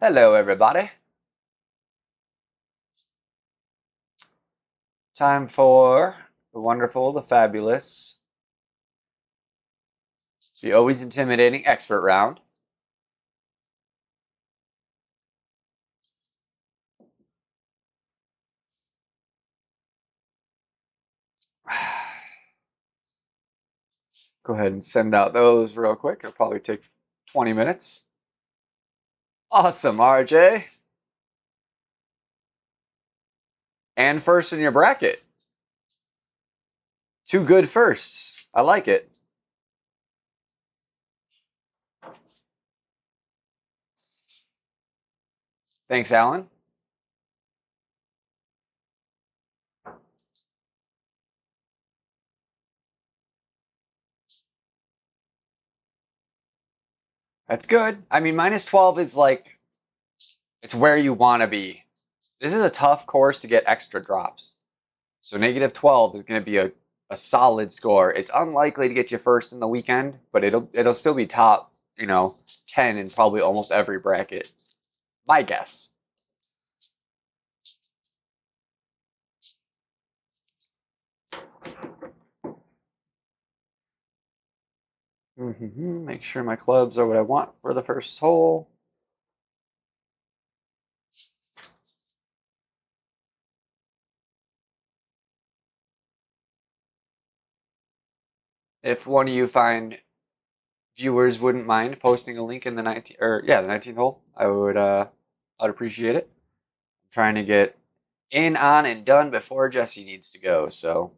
Hello, everybody. Time for the wonderful, the fabulous, the always intimidating expert round. Go ahead and send out those real quick. It'll probably take 20 minutes. Awesome, RJ. And first in your bracket. Two good firsts. I like it. Thanks, Alan. That's good. I mean, minus 12 is like, it's where you want to be. This is a tough course to get extra drops. So negative 12 is going to be a solid score. It's unlikely to get you first in the weekend, but it'll still be top, 10 in probably almost every bracket. My guess. Make sure my clubs are what I want for the first hole. If one of you fine viewers wouldn't mind posting a link in the 19th hole, I'd appreciate it. I'm trying to get in, on, and done before Jesse needs to go, so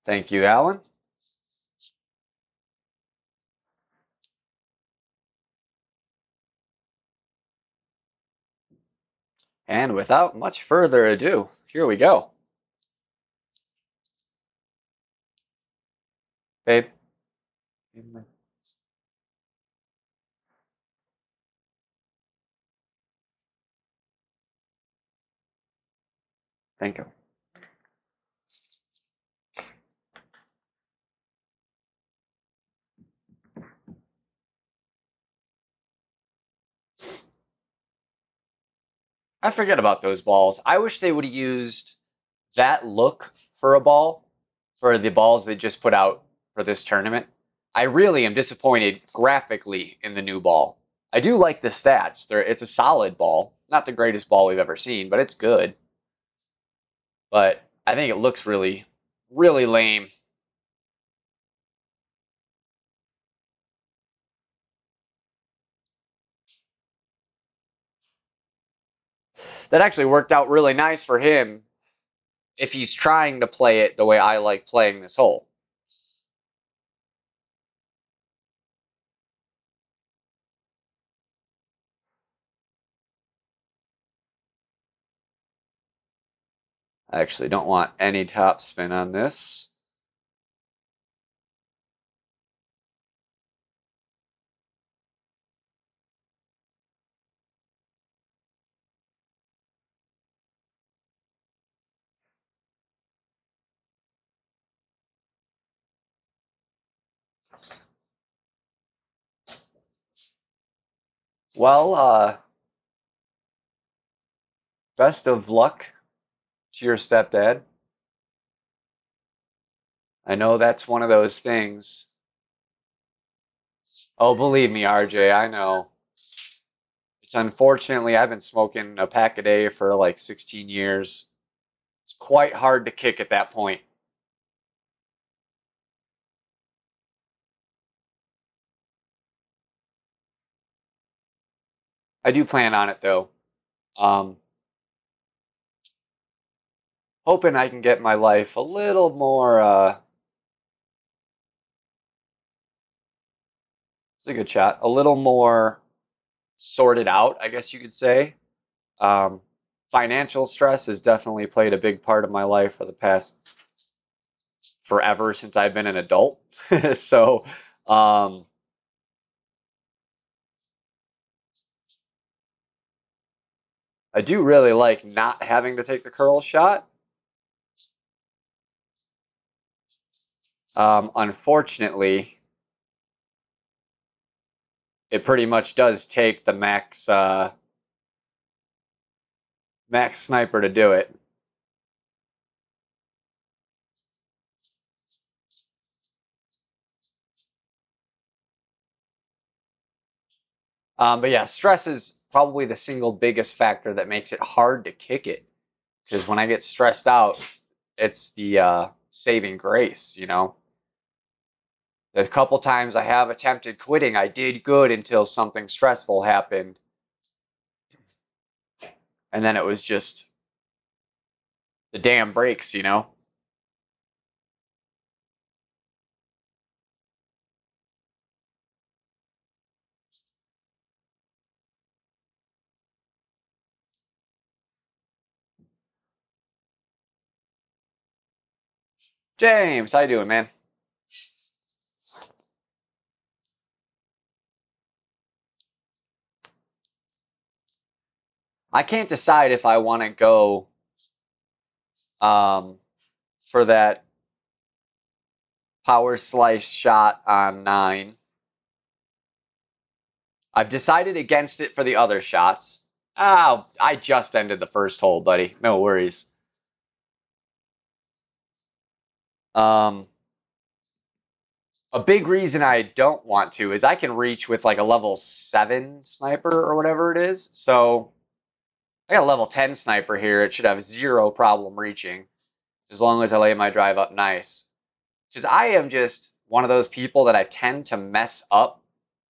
thank you, Alan. And without much further ado, here we go. Babe. Thank you. I forget about those balls. I wish they would have used that look for a ball for the balls they just put out for this tournament. I really am disappointed graphically in the new ball. I do like the stats. It's a solid ball. Not the greatest ball we've ever seen, but it's good. But I think it looks really, really lame. That actually worked out really nice for him if he's trying to play it the way I like playing this hole. I actually don't want any top spin on this. Well, best of luck to your stepdad. I know that's one of those things. Oh, believe me, RJ, I know. It's unfortunately, I've been smoking a pack a day for like 16 years. It's quite hard to kick at that point. I do plan on it though. Um, Hoping I can get my life a little more, it's a good shot, a little more sorted out, I guess you could say. Um, Financial stress has definitely played a big part of my life for the past forever since I've been an adult. So, um, I do really like not having to take the curl shot. Unfortunately, it pretty much does take the max sniper to do it. But yeah, stress is probably the single biggest factor that makes it hard to kick it. Because when I get stressed out, it's the saving grace, you know. The couple times I have attempted quitting, I did good until something stressful happened, and then it was just the damn brakes, you know. James, how you doing, man? I can't decide if I want to go um, for that power slice shot on 9. I've decided against it for the other shots. Oh, I just ended the first hole, buddy. No worries. Um, a big reason I don't want to is I can reach with like a level 7 sniper or whatever it is. So I got a level 10 sniper here. It should have zero problem reaching as long as I lay my drive up nice. Because I am just one of those people that I tend to mess up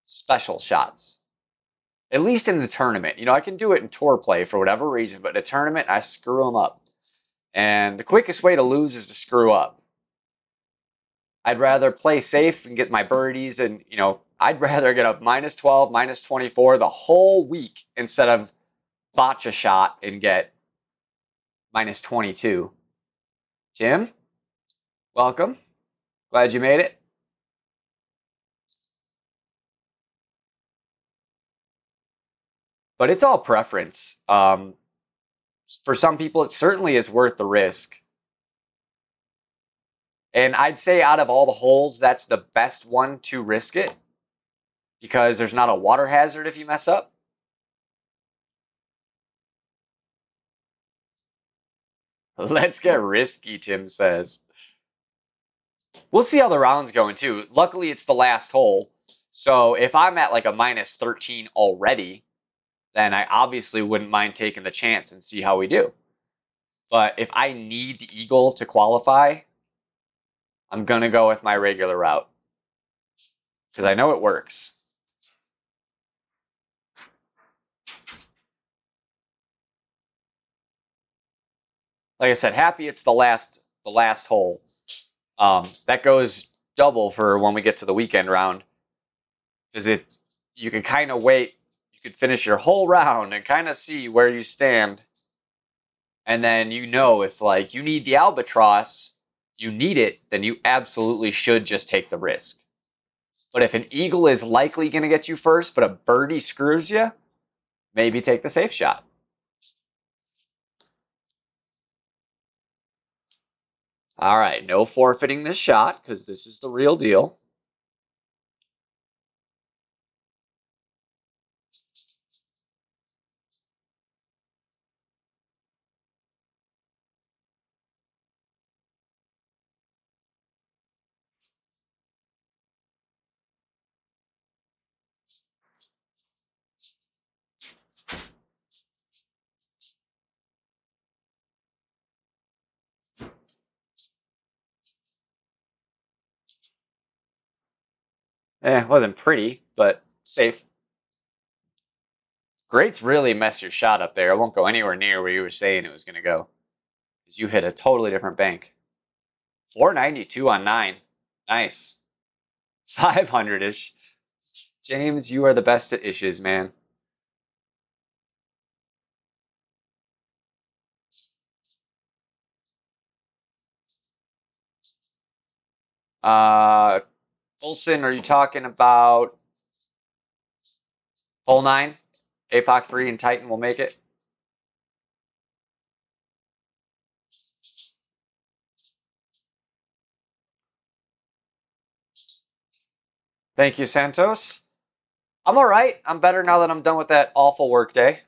special shots. At least in the tournament. You know, I can do it in tour play for whatever reason, but in a tournament, I screw them up. And the quickest way to lose is to screw up. I'd rather play safe and get my birdies, and, you know, I'd rather get a minus 12, minus 24 the whole week instead of botch a shot and get minus 22. Tim, welcome. Glad you made it. But it's all preference. For some people, it certainly is worth the risk. And I'd say out of all the holes, that's the best one to risk it because there's not a water hazard if you mess up. Let's get risky, Tim says. We'll see how the round's going too. Luckily, it's the last hole. So if I'm at like a minus 13 already, then I obviously wouldn't mind taking the chance and see how we do. But if I need the eagle to qualify, I'm going to go with my regular route because I know it works. Like I said, happy it's the last hole. That goes double for when we get to the weekend round. Because you can kind of wait, you could finish your whole round and kind of see where you stand. And then you know if like you need the albatross, you need it, then you absolutely should just take the risk. But if an eagle is likely going to get you first, but a birdie screws you, maybe take the safe shot. All right, no forfeiting this shot because this is the real deal. It wasn't pretty, but safe. Greats really mess your shot up there. It won't go anywhere near where you were saying it was going to go. Because you hit a totally different bank. 492 on 9. Nice. 500-ish. James, you are the best at ishes, man. Uh, Olson, are you talking about hole 9? APOC 3 and Titan will make it? Thank you, Santos. I'm all right. I'm better now that I'm done with that awful work day.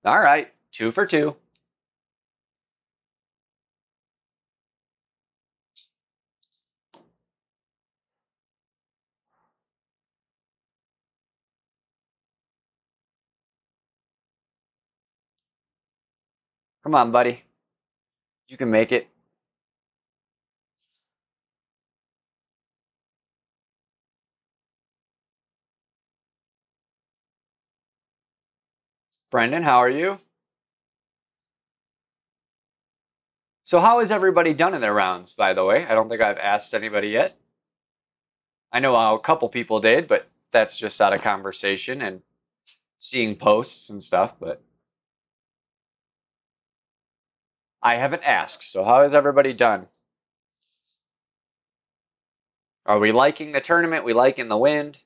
All right, 2 for 2. Come on, buddy. You can make it. Brendan, how are you? So how has everybody done in their rounds, by the way? I don't think I've asked anybody yet. I know a couple people did, but that's just out of conversation and seeing posts and stuff, but I haven't asked. So how has everybody done? Are we liking the tournament? We liking the wind?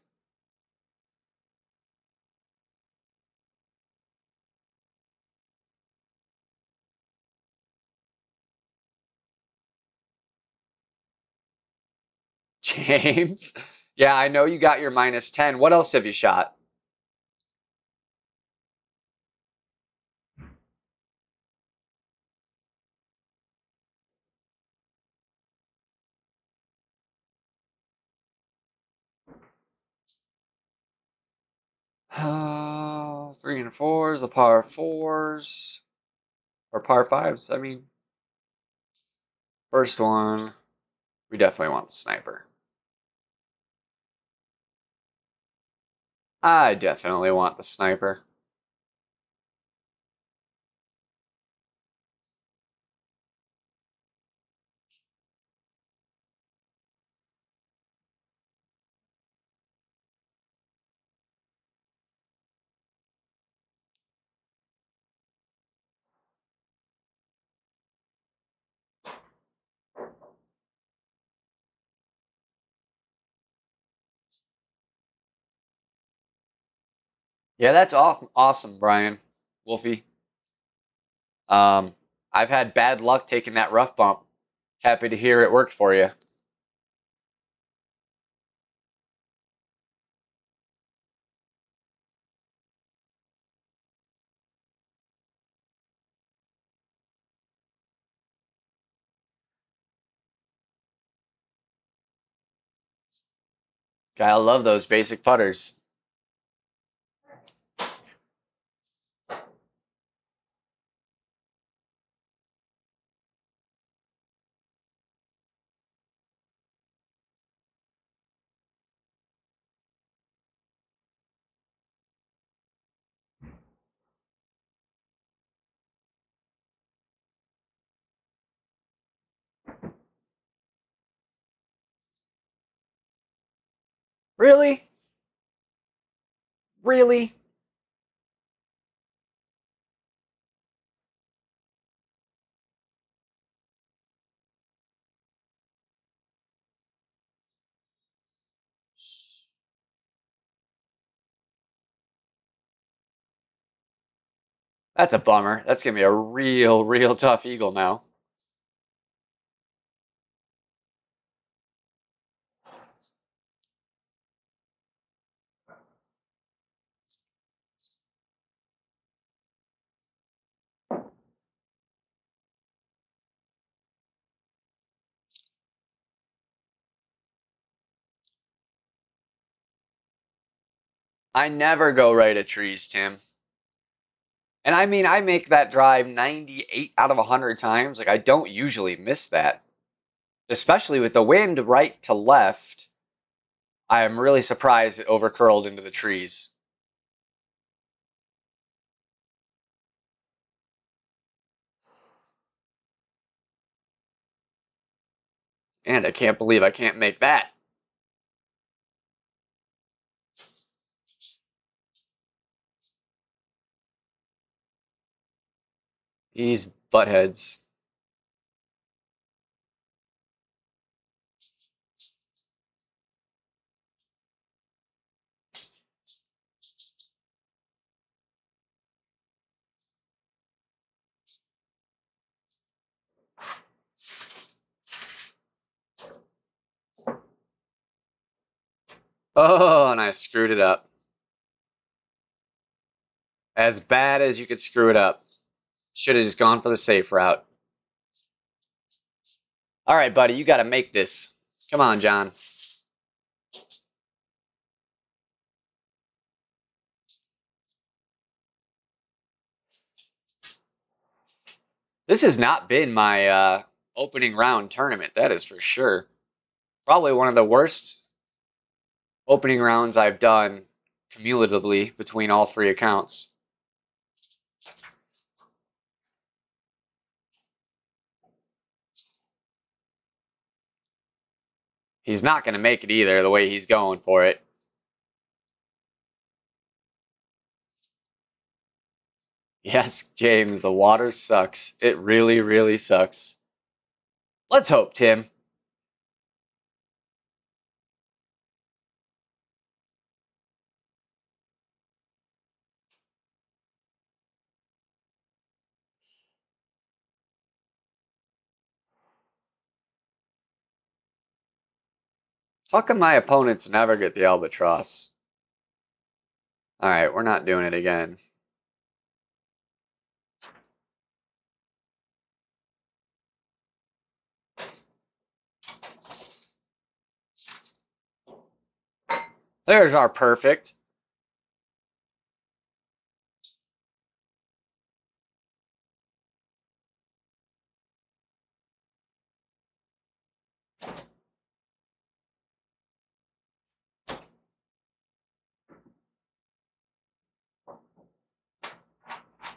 James? Yeah, I know you got your -10. What else have you shot? Three and fours, the par fours, or par fives. I mean, first one, we definitely want the sniper. I definitely want the sniper. Yeah, that's awesome, Brian. Wolfie. Um, I've had bad luck taking that rough bump. Happy to hear it worked for you. I love those basic putters. Really? Really? That's a bummer. That's gonna be a real tough eagle now. I never go right at trees, Tim. And I mean, I make that drive 98 out of 100 times. Like, I don't usually miss that, especially with the wind right to left. I am really surprised it overcurled into the trees. And I can't believe I can't make that. These buttheads. Oh, and I screwed it up. As bad as you could screw it up. Should have just gone for the safe route. All right, buddy, you got to make this. Come on, John. This has not been my opening round tournament, that is for sure. Probably one of the worst opening rounds I've done cumulatively between all three accounts. He's not going to make it either, the way he's going for it. Yes, James, the water sucks. It really, really sucks. Let's hope, Tim. How come my opponents never get the albatross? All right, we're not doing it again. There's our perfect.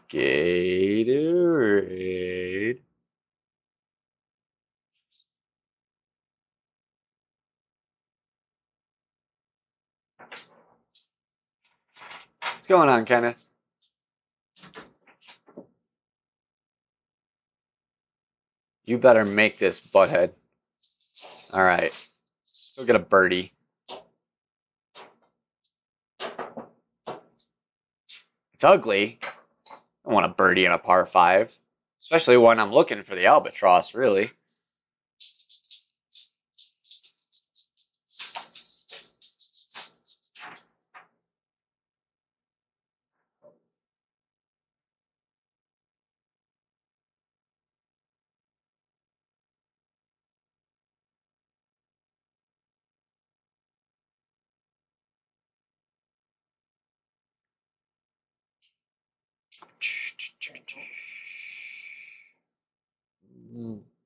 Gatorade. What's going on, Kenneth? You better make this, butthead. All right. Still get a birdie. It's ugly. I want a birdie on a par 5. Especially when I'm looking for the albatross, really.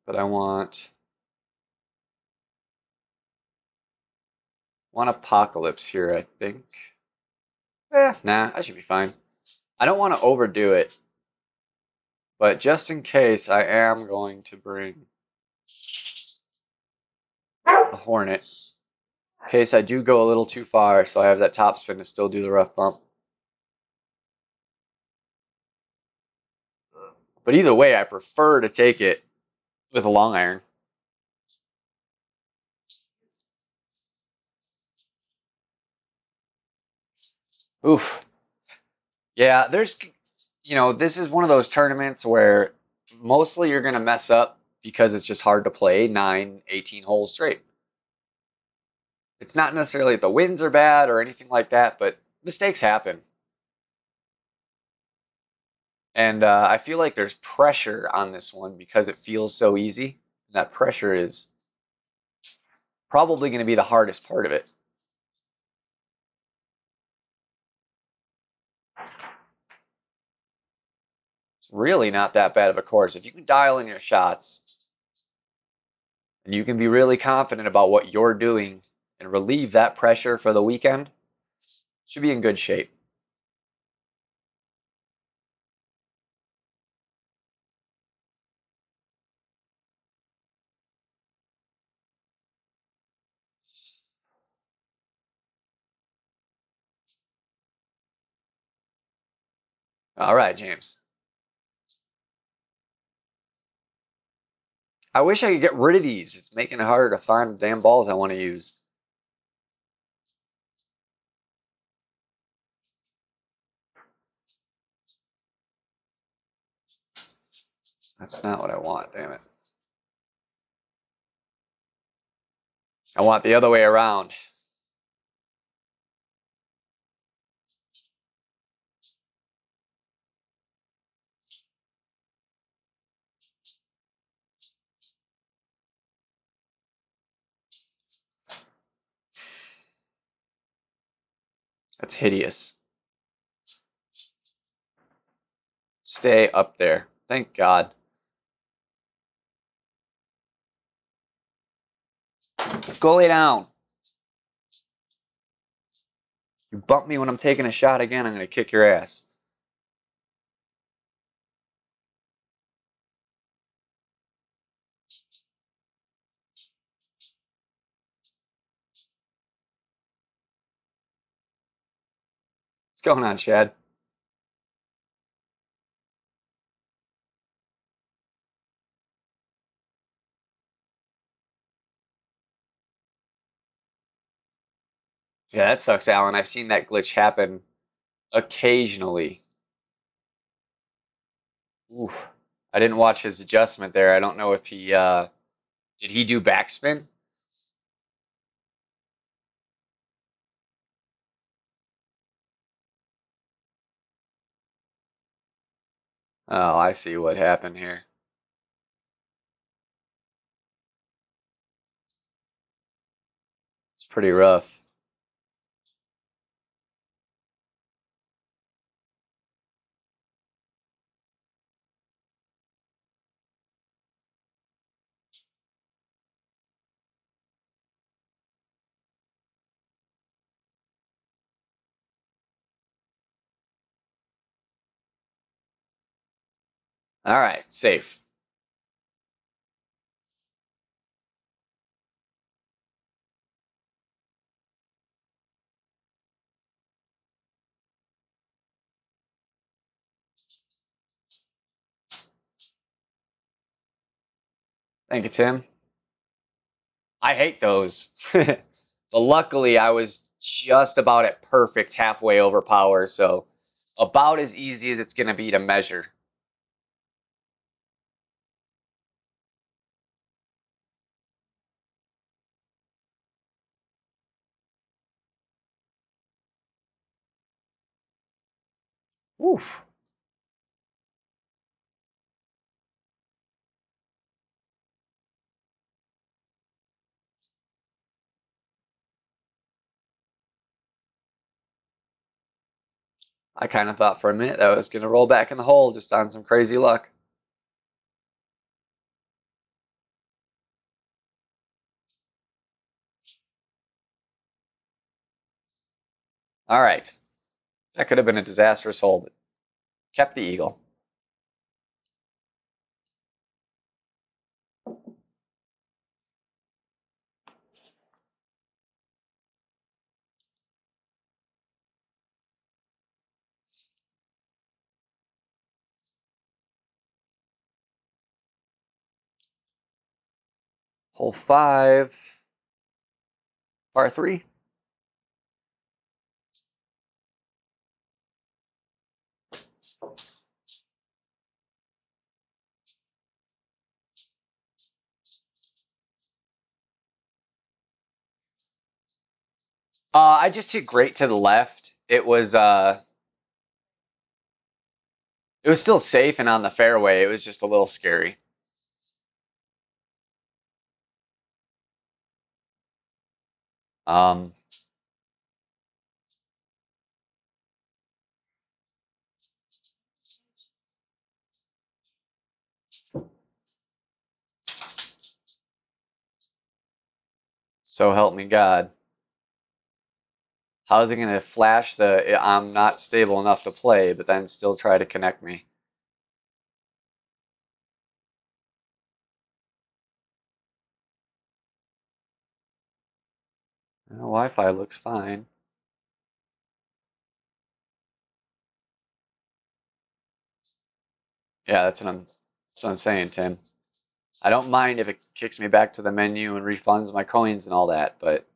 But I want apocalypse here, I think. Nah, I should be fine. I don't want to overdo it. But just in case, I am going to bring a Hornet. In case I do go a little too far, so I have that topspin to still do the rough bump. But either way, I prefer to take it with a long iron. Oof. Yeah, this is one of those tournaments where mostly you're going to mess up because it's just hard to play 9, 18 holes straight. It's not necessarily that the winds are bad or anything like that, but mistakes happen. And I feel like there's pressure on this one because it feels so easy. That pressure is probably going to be the hardest part of it. It's really not that bad of a course. If you can dial in your shots and you can be really confident about what you're doing and relieve that pressure for the weekend, should be in good shape. All right, James. I wish I could get rid of these. It's making it harder to find the damn balls I want to use. That's not what I want, damn it. I want the other way around. That's hideous. Stay up there. Thank God. Go lay down. You bump me when I'm taking a shot again, I'm going to kick your ass. What's going on, Chad? Yeah, that sucks, Alan. I've seen that glitch happen occasionally. Oof. I didn't watch his adjustment there. I don't know if he did he do backspin? Oh, I see what happened here. It's pretty rough. All right, safe. Thank you, Tim. I hate those. But luckily, I was just about at perfect halfway over power, so about as easy as it's going to be to measure. Oof. I kind of thought for a minute that I was going to roll back in the hole just on some crazy luck. All right. That could have been a disastrous hole, but kept the eagle. Hole 5, par 3. I just hit great to the left. It was still safe and on the fairway. It was just a little scary. Um, so help me God. How is it going to flash the I'm not stable enough to play, but then still try to connect me? Wi-Fi looks fine. Yeah, that's what I'm saying, Tim. I don't mind if it kicks me back to the menu and refunds my coins and all that, but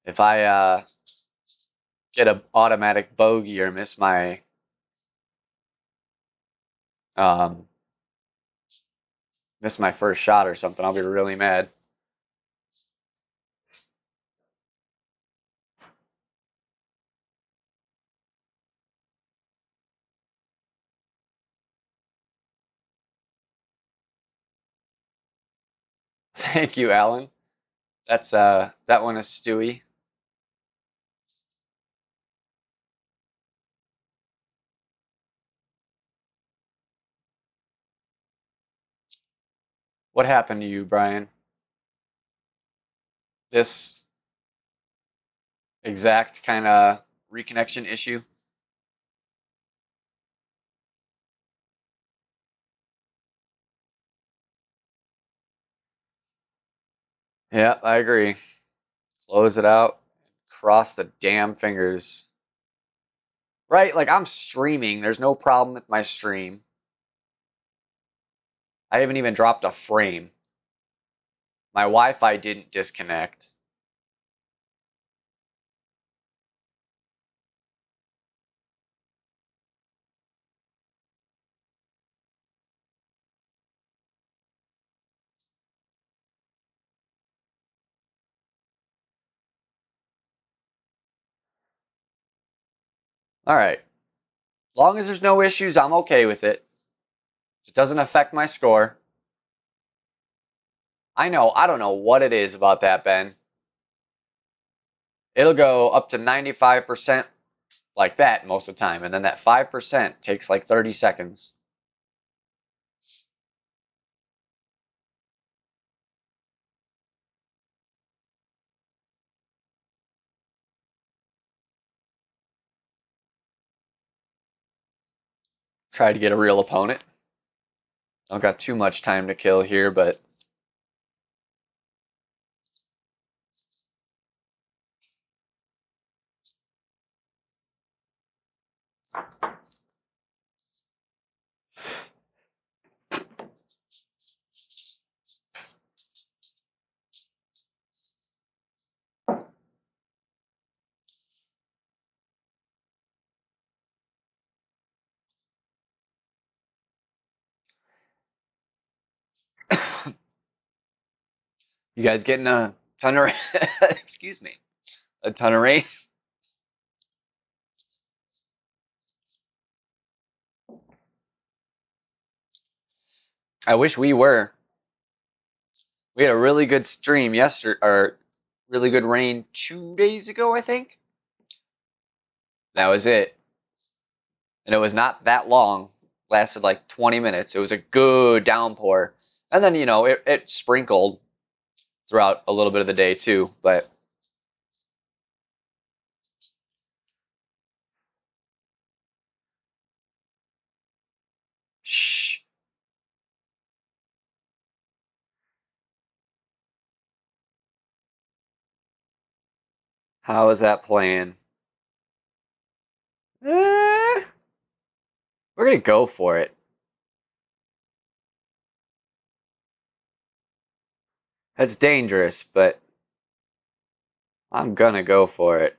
if I get an automatic bogey or um, miss my first shot or something, I'll be really mad. Thank you, Alan. That one is Stewie. What happened to you, Brian? This exact kind of reconnection issue? Yeah, I agree. Close it out. Cross the damn fingers. Right? Like I'm streaming. There's no problem with my stream. I haven't even dropped a frame. My Wi-Fi didn't disconnect. All right. Long as there's no issues, I'm okay with it. If it doesn't affect my score. I know, I don't know what it is about that, Ben. It'll go up to 95% like that most of the time, and then that 5% takes like 30 seconds. Try to get a real opponent. Don't got too much time to kill here, but you guys getting a ton of excuse me, a ton of rain. I wish we were. We had a really good stream yesterday, or really good rain 2 days ago, I think. That was it. And it was not that long. Lasted like 20 minutes. It was a good downpour. And then, it sprinkled throughout a little bit of the day too. But shh. How is that playing? Eh, we're going to go for it. That's dangerous, but I'm going to go for it.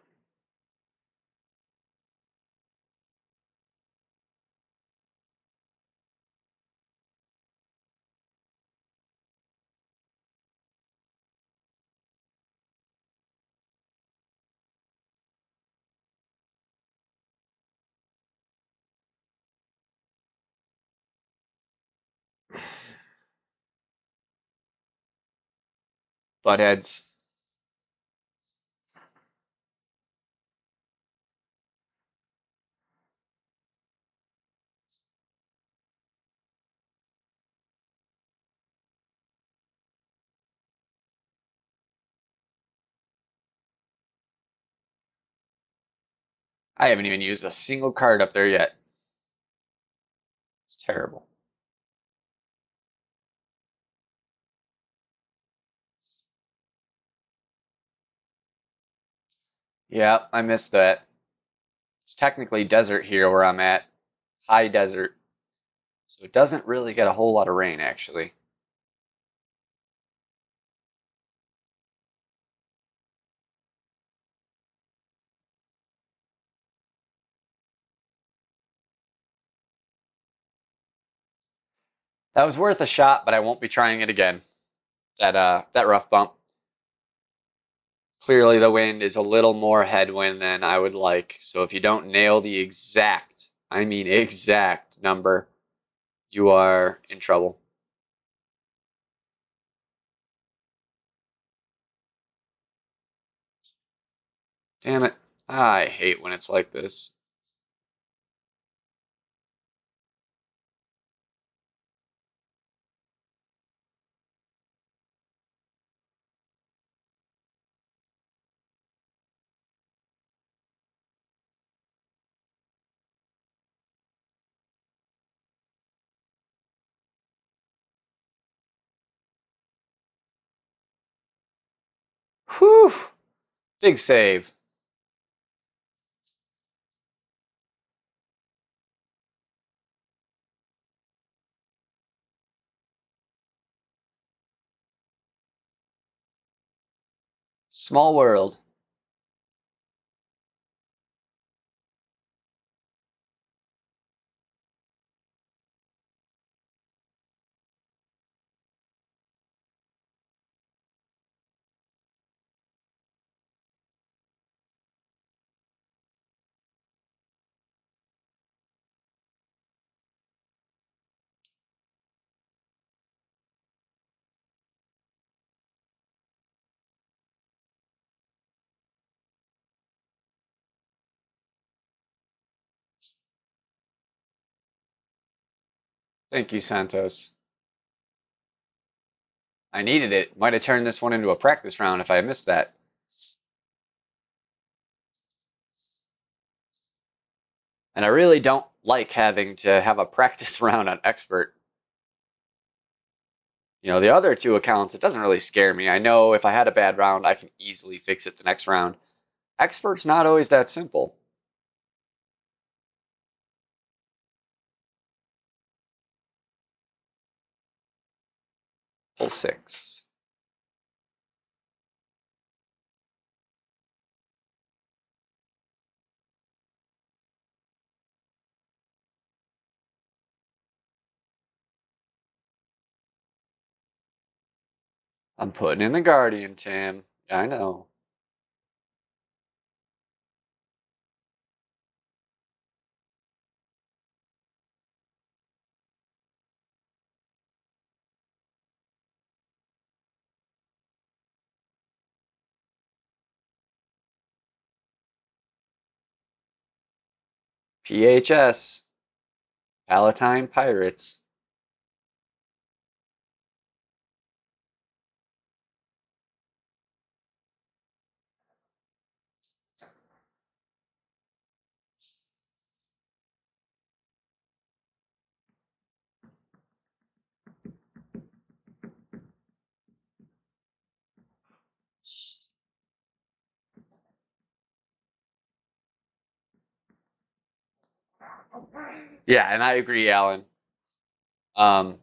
Buttheads. I haven't even used a single card up there yet. It's terrible. Yeah, I missed that. It's technically desert here where I'm at. High desert. So it doesn't really get a whole lot of rain, actually. That was worth a shot, but I won't be trying it again. That rough bump. Clearly the wind is a little more headwind than I would like. So if you don't nail the exact, I mean exact number, you are in trouble. Damn it. I hate when it's like this. Whew. Big save. Small world. Thank you, Santos. I needed it. Might have turned this one into a practice round if I missed that. And I really don't like having to have a practice round on expert. You know, the other two accounts, it doesn't really scare me. I know if I had a bad round, I can easily fix it the next round. Expert's not always that simple. Pull 6. I'm putting in the Guardian, Tim. I know. PHS. Palatine Pirates. Yeah, and I agree, Alan. Um,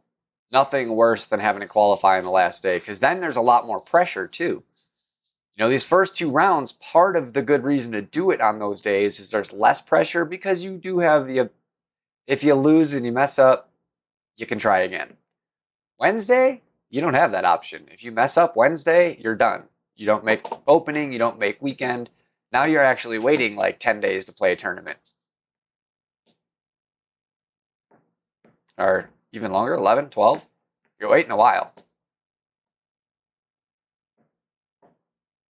Nothing worse than having to qualify on the last day, because then there's a lot more pressure too. You know, these first two rounds, part of the good reason to do it on those days is there's less pressure because you do have the, if you lose and you mess up, you can try again. Wednesday, you don't have that option. If you mess up Wednesday, you're done. You don't make opening, you don't make weekend. Now you're actually waiting like 10 days to play a tournament. Or even longer, 11, 12. You're waiting a while.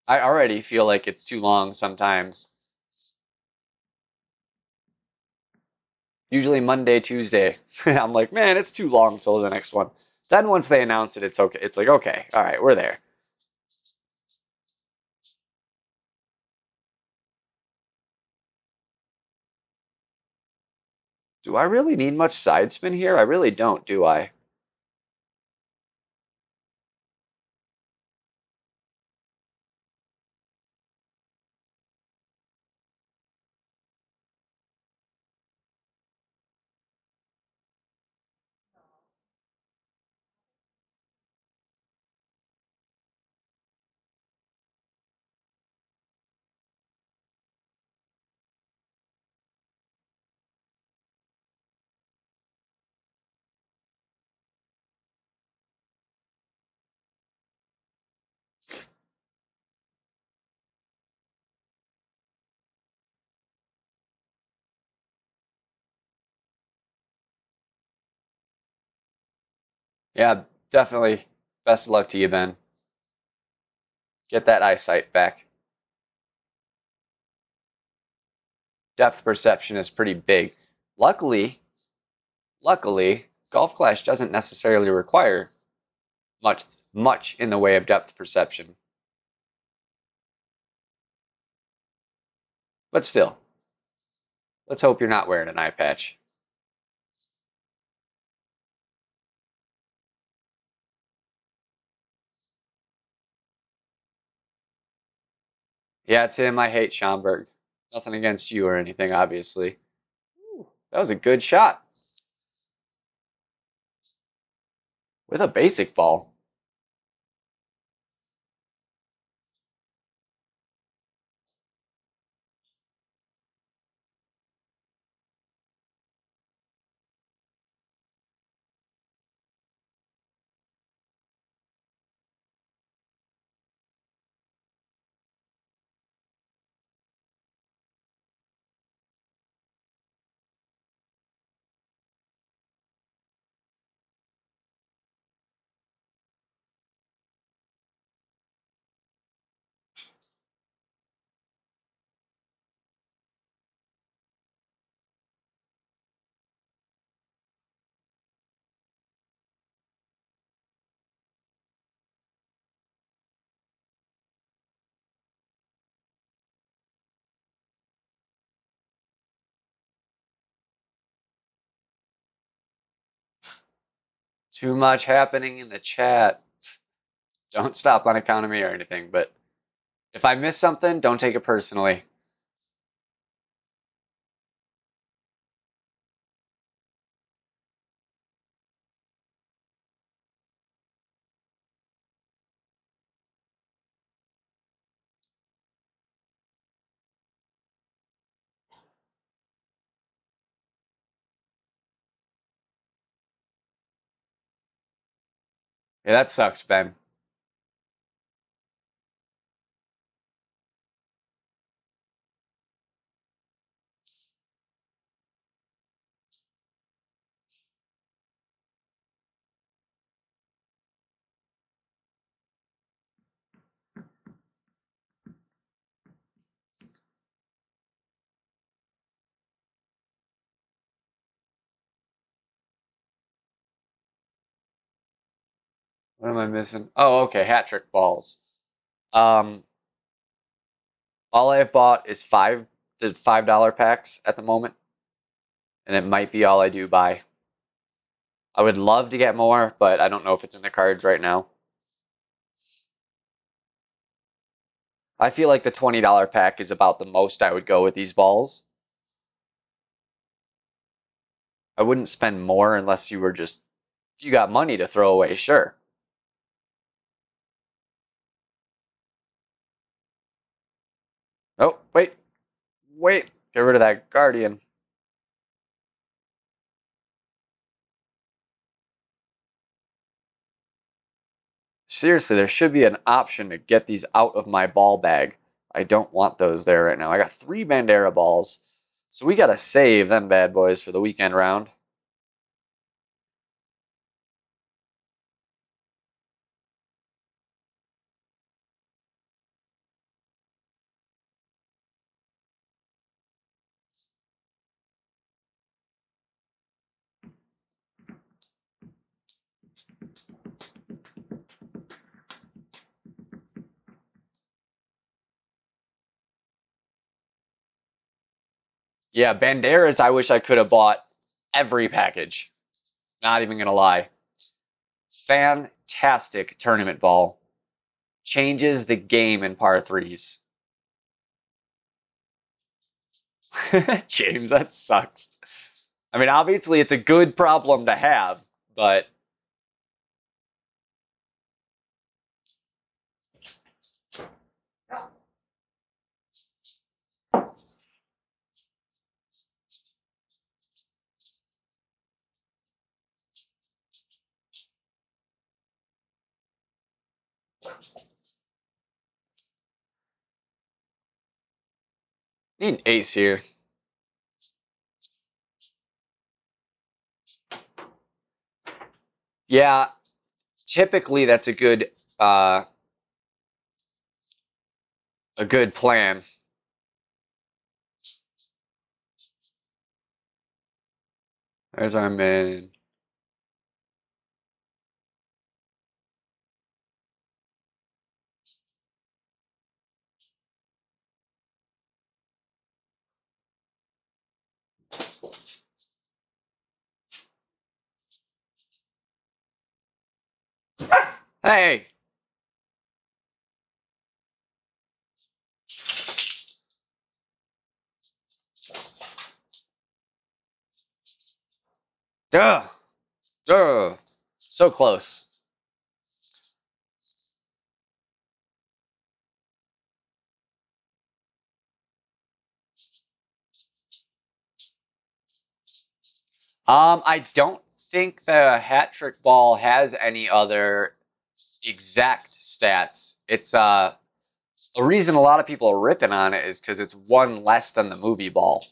I already feel like it's too long sometimes. Usually Monday, Tuesday. I'm like, man, it's too long till the next one. Then once they announce it, it's okay. It's like, okay, all right, we're there. Do I really need much side spin here? I really don't, do I? Yeah, definitely. Best of luck to you, Ben. Get that eyesight back. Depth perception is pretty big. Luckily, Golf Clash doesn't necessarily require much in the way of depth perception. But still, let's hope you're not wearing an eye patch. Yeah, Tim, I hate Schomburg. Nothing against you or anything, obviously. Ooh, that was a good shot with a basic ball. Too much happening in the chat. Don't stop on account of me or anything, but if I miss something, don't take it personally. Yeah, that sucks, Ben. What am I missing? Oh, okay, hat trick balls. Um, all I have bought is the $5 packs at the moment, and it might be all I do buy. I would love to get more, but I don't know if it's in the cards right now. I feel like the $20 pack is about the most I would go with these balls. I wouldn't spend more unless you were just, if you got money to throw away, sure. Oh, wait, get rid of that Guardian. Seriously, there should be an option to get these out of my ball bag. I don't want those there right now. I got 3 Bandera balls, so we gotta save them bad boys for the weekend round. Yeah, Banderas, I wish I could have bought every package. Not even gonna lie. Fantastic tournament ball. Changes the game in par threes. James, that sucks. I mean, obviously, it's a good problem to have, but need an ace here. Yeah, typically that's uh, a good plan. There's our man. Hey, Duh! Duh! So close. I don't think the hat trick ball has any other exact stats. It's the reason a lot of people are ripping on it is because it's one less than the movie ball.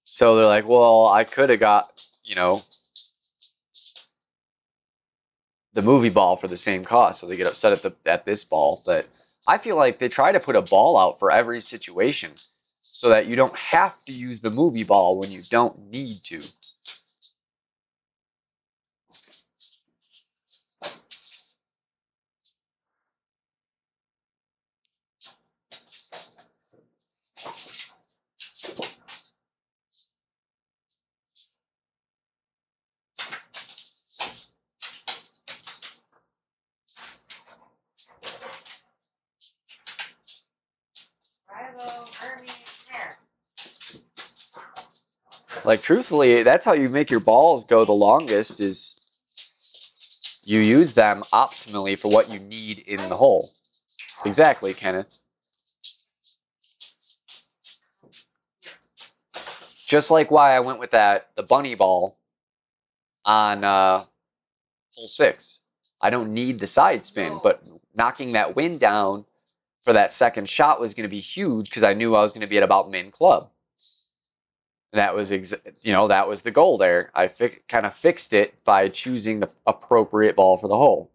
So they're like, well, I could have got, the movie ball for the same cost. So they get upset at this ball. But I feel like they try to put a ball out for every situation so that you don't have to use the movie ball when you don't need to. Like truthfully, that's how you make your balls go the longest is you use them optimally for what you need in the hole. Exactly, Kenneth. Just like why I went with the bunny ball on hole 6. I don't need the side spin, but knocking that wind down for that second shot was going to be huge because I knew I was going to be at about min club. And that was that was the goal there. I kind of fixed it by choosing the appropriate ball for the hole.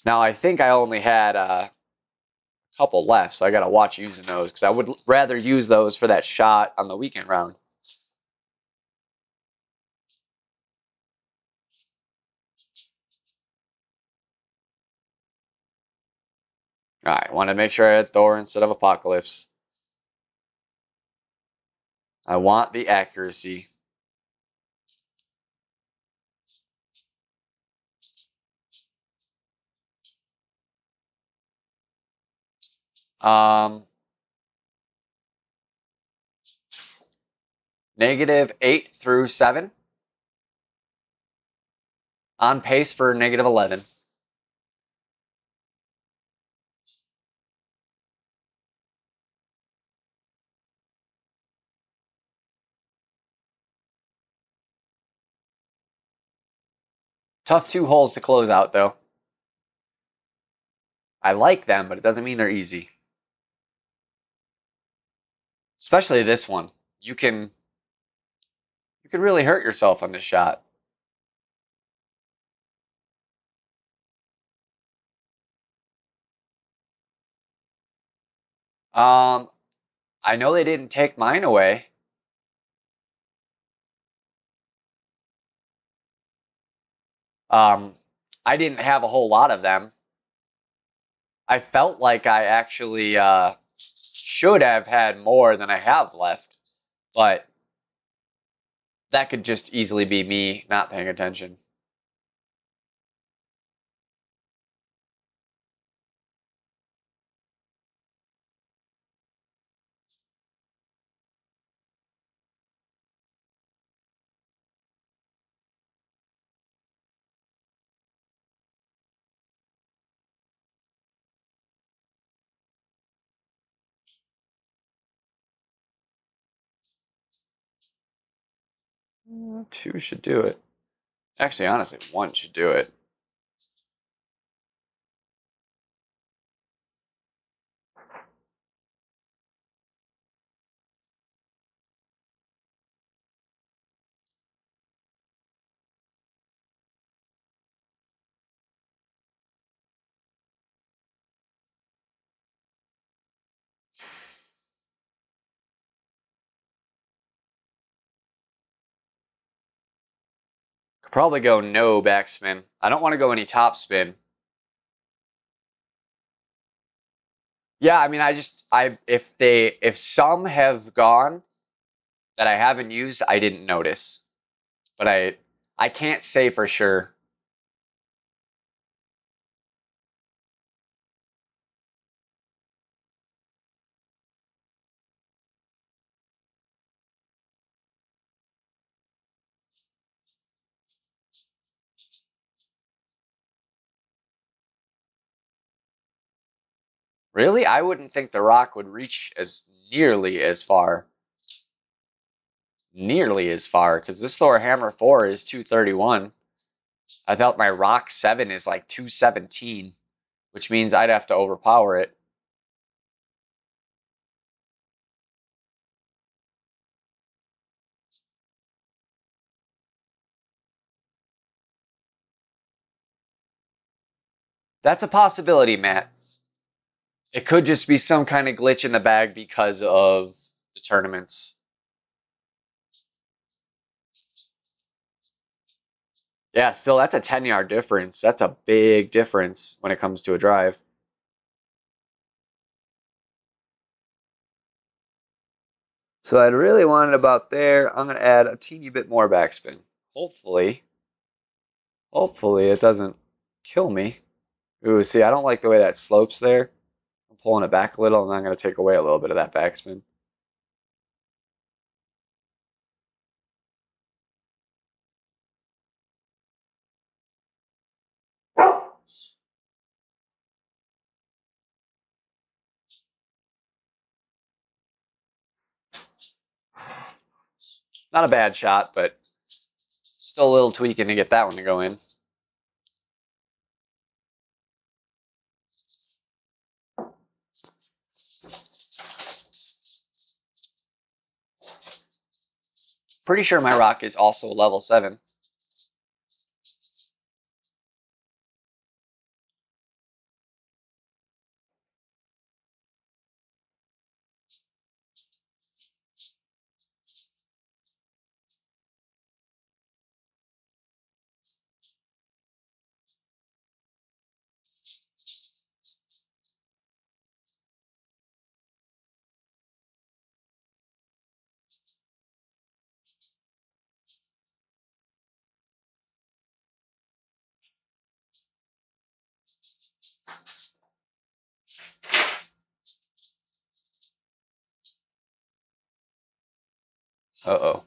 Now I think I only had a couple left, so I got to watch using those because I would rather use those for that shot on the weekend round. All right, want to make sure I had Thor instead of Apocalypse. I want the accuracy. Um, -8 through 7. On pace for -11. Tough 2 holes to close out, though. I like them, but it doesn't mean they're easy. Especially this one. You can really hurt yourself on this shot. Um, I know they didn't take mine away. Um, I didn't have a whole lot of them. I felt like I actually should have had more than I have left, but that could just easily be me not paying attention. Two should do it. Actually, honestly, one should do it. Could probably go no backspin. I don't want to go any topspin. Yeah, I mean, if some have gone that I haven't used, I didn't notice, but I can't say for sure. Really? I wouldn't think the rock would reach as nearly as far. Nearly as far, because this Thor Hammer 4 is 231. I thought my rock 7 is like 217, which means I'd have to overpower it. That's a possibility, Matt. It could just be some kind of glitch in the bag because of the tournaments. Yeah, still, that's a 10-yard difference. That's a big difference when it comes to a drive. So I'd really want it about there. I'm going to add a teeny bit more backspin. Hopefully it doesn't kill me. Ooh, see, I don't like the way that slopes there. I'm pulling it back a little, and I'm going to take away a little bit of that backspin. Not a bad shot, but still a little tweaking to get that one to go in. Pretty sure my rock is also level 7. Uh-oh.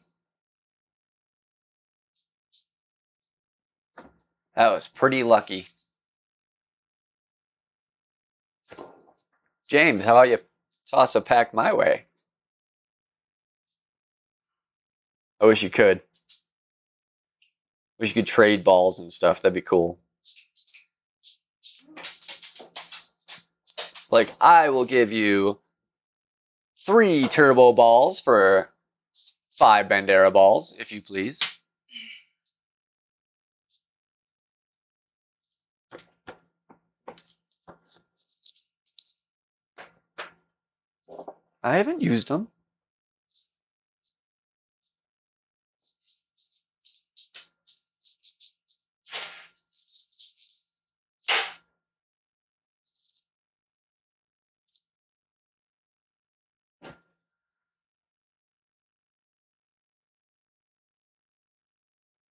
That was pretty lucky. James, how about you toss a pack my way? I wish you could. Wish you could trade balls and stuff. That'd be cool. Like, I will give you 3 turbo balls for 5 Bandera balls, if you please. I haven't used them.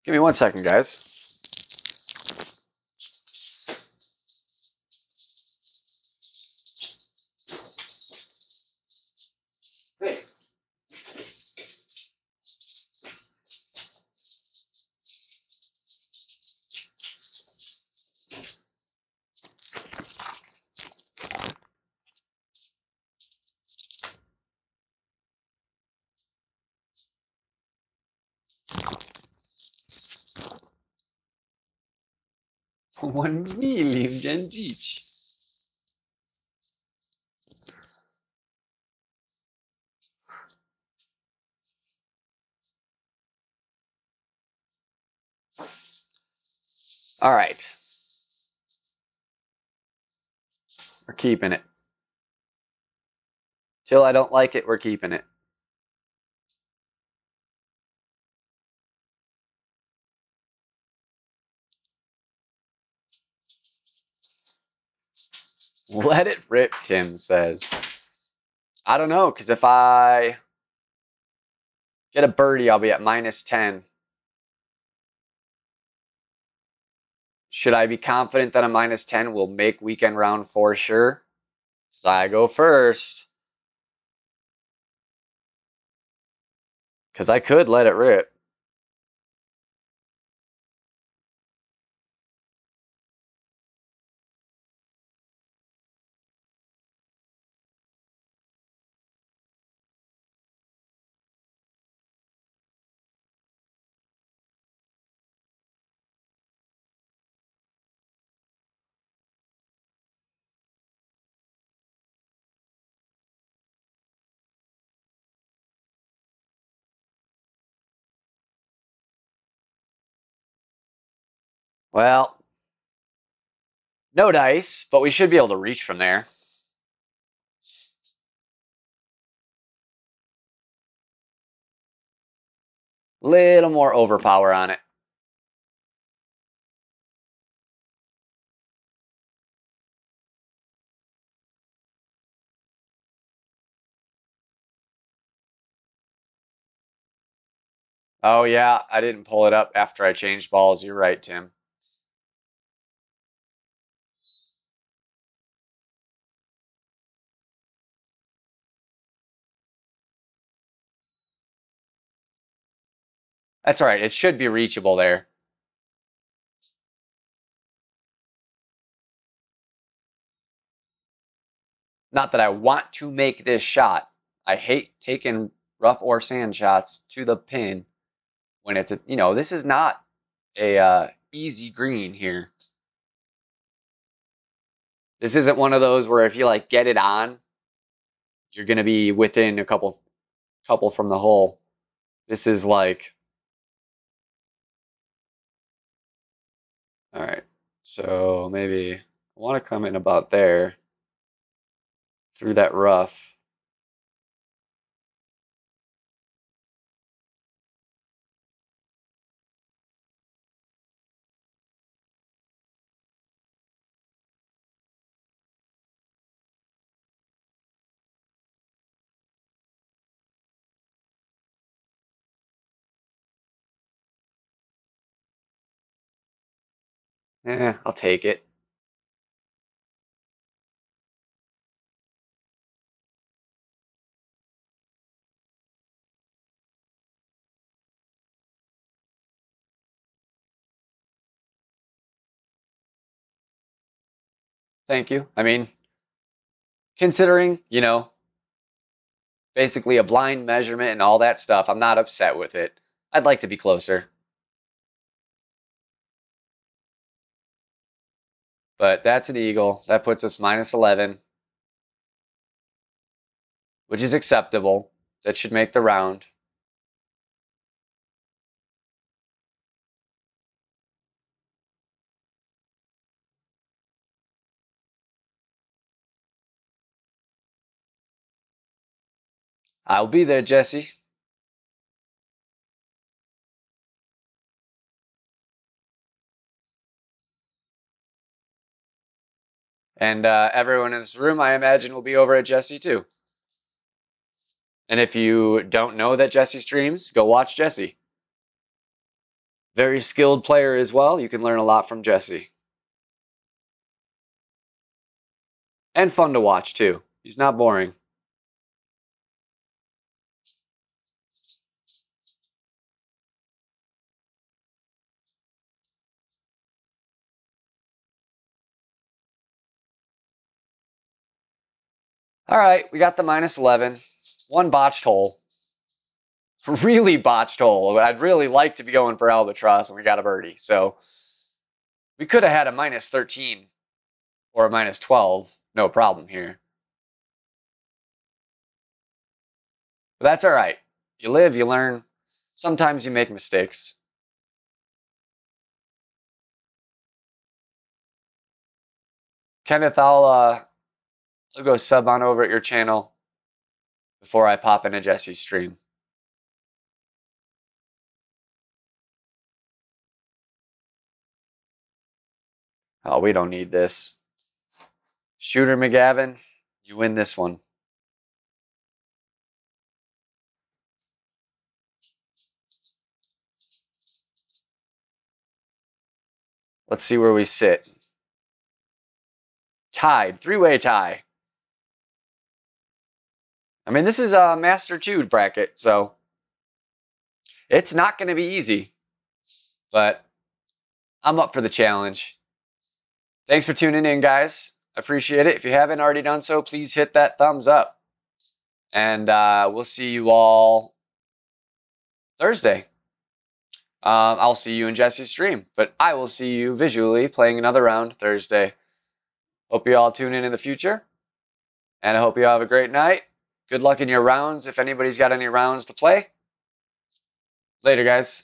Give me 1 second, guys. Hey. One million Genjich. All right. We're keeping it. Till I don't like it, we're keeping it. Let it rip, Tim says. I don't know, because if I get a birdie, I'll be at -10. Should I be confident that a -10 will make weekend round 4 sure? So I go first. Because I could let it rip. Well, no dice, but we should be able to reach from there. Little more overpower on it. Oh yeah, I didn't pull it up after I changed balls. You're right, Tim. That's all right. It should be reachable there. Not that I want to make this shot. I hate taking rough or sand shots to the pin when it's this is not a easy green here. This isn't one of those where if you like get it on, you're gonna be within a couple from the hole. This is like, all right, so maybe I want to come in about there through that rough. I'll take it. Thank you. I mean, considering, basically a blind measurement and all that stuff, I'm not upset with it. I'd like to be closer. But that's an eagle. That puts us minus 11, which is acceptable. That should make the round. I'll be there, Jesse. And everyone in this room, I imagine, will be over at Jesse too. And if you don't know that Jesse streams, go watch Jesse. Very skilled player as well. You can learn a lot from Jesse. And fun to watch too. He's not boring. All right, we got the minus 11. One botched hole. Really botched hole. I'd really like to be going for albatross, and we got a birdie. So we could have had a minus 13 or a minus 12. No problem here. But that's all right. You live, you learn. Sometimes you make mistakes. Kenneth, I'll go sub on over at your channel before I pop into Jesse's stream. Oh, we don't need this. Shooter McGavin, you win this one. Let's see where we sit. Tied, three-way tie. I mean, this is a Master 2 bracket, so it's not going to be easy, but I'm up for the challenge. Thanks for tuning in, guys. I appreciate it. If you haven't already done so, please hit that thumbs up. And we'll see you all Thursday. I'll see you in Jesse's stream, but I will see you visually playing another round Thursday. Hope you all tune in the future, and I hope you have a great night. Good luck in your rounds if anybody's got any rounds to play. Later, guys.